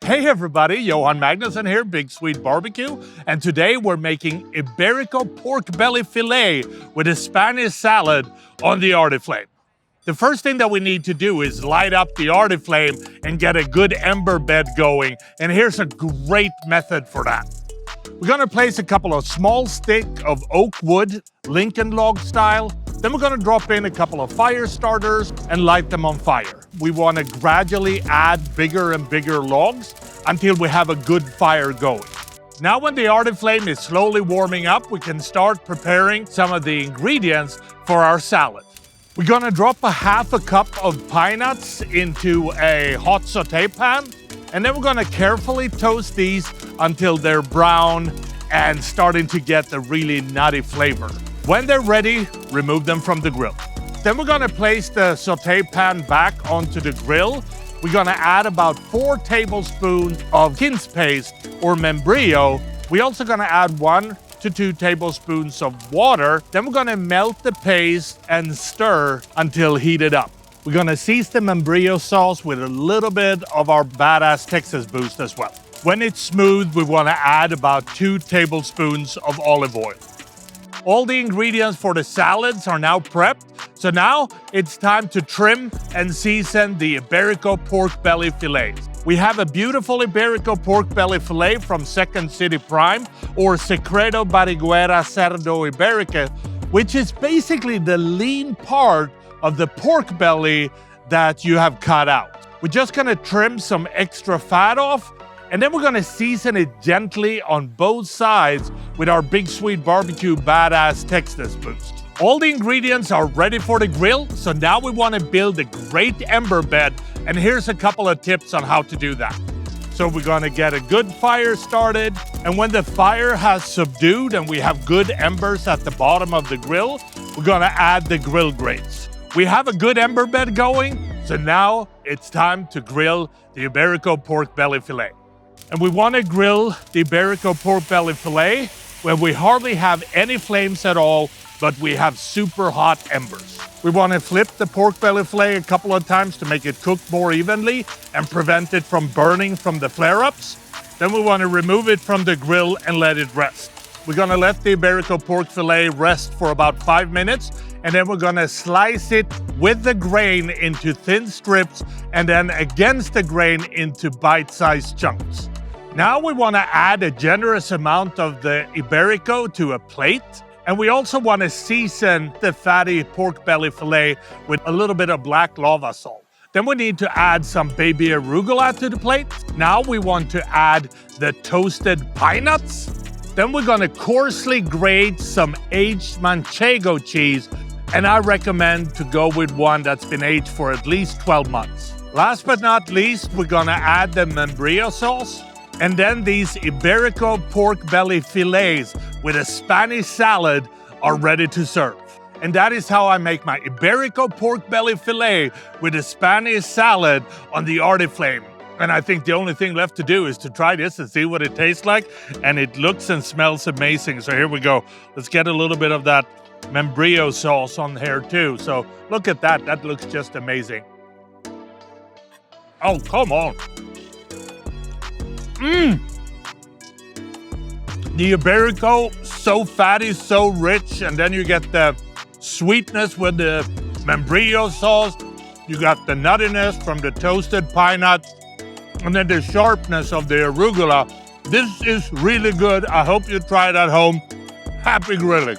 Hey everybody, Johan Magnusson here, Big Swede Barbecue, and today we're making Iberico Pork Belly Fillet with a Spanish salad on the Artiflame. The first thing that we need to do is light up the Artiflame and get a good ember bed going, and here's a great method for that. We're gonna place a couple of small sticks of oak wood, Lincoln log style. Then we're gonna drop in a couple of fire starters and light them on fire. We wanna gradually add bigger and bigger logs until we have a good fire going. Now when the Artiflame is slowly warming up, we can start preparing some of the ingredients for our salad. We're gonna drop a half a cup of pine nuts into a hot sauté pan, and then we're gonna carefully toast these until they're brown and starting to get the really nutty flavor. When they're ready, remove them from the grill. Then we're gonna place the sauté pan back onto the grill. We're gonna add about 4 tablespoons of quince paste or Membrillo. We're also gonna add 1 to 2 tablespoons of water. Then we're gonna melt the paste and stir until heated up. We're gonna season the Membrillo sauce with a little bit of our badass Texas boost as well. When it's smooth, we wanna add about 2 tablespoons of olive oil. All the ingredients for the salads are now prepped, so now it's time to trim and season the Iberico Pork Belly Fillets. We have a beautiful Iberico Pork Belly Fillet from Second City Prime, or Secretos Barriguera Cerdo Iberico, which is basically the lean part of the pork belly that you have cut out. We're just gonna trim some extra fat off, and then we're gonna season it gently on both sides with our Big Swede Barbecue Badass Texas Boost. All the ingredients are ready for the grill, so now we wanna build a great ember bed, and here's a couple of tips on how to do that. So we're gonna get a good fire started, and when the fire has subdued and we have good embers at the bottom of the grill, we're gonna add the grill grates. We have a good ember bed going, so now it's time to grill the Iberico Pork Belly Fillet. And we want to grill the Iberico Pork Belly Fillet where we hardly have any flames at all, but we have super hot embers. We want to flip the pork belly fillet a couple of times to make it cook more evenly and prevent it from burning from the flare-ups. Then we want to remove it from the grill and let it rest. We're going to let the Iberico pork fillet rest for about 5 minutes, and then we're going to slice it with the grain into thin strips and then against the grain into bite-sized chunks. Now we want to add a generous amount of the Iberico to a plate, and we also want to season the fatty pork belly fillet with a little bit of black lava salt. Then we need to add some baby arugula to the plate. Now we want to add the toasted pine nuts. Then we're going to coarsely grate some aged Manchego cheese, and I recommend to go with one that's been aged for at least 12 months. Last but not least, we're going to add the Membrillo sauce. And then these Iberico pork belly fillets with a Spanish salad are ready to serve. And that is how I make my Iberico pork belly fillet with a Spanish salad on the Artiflame. And I think the only thing left to do is to try this and see what it tastes like. And it looks and smells amazing. So here we go. Let's get a little bit of that Membrillo sauce on here too. So look at that. That looks just amazing. Oh, come on. The Iberico, so fatty, so rich, and then you get the sweetness with the Membrillo sauce. You got the nuttiness from the toasted pine nuts, and then the sharpness of the arugula. This is really good. I hope you try it at home. Happy grilling.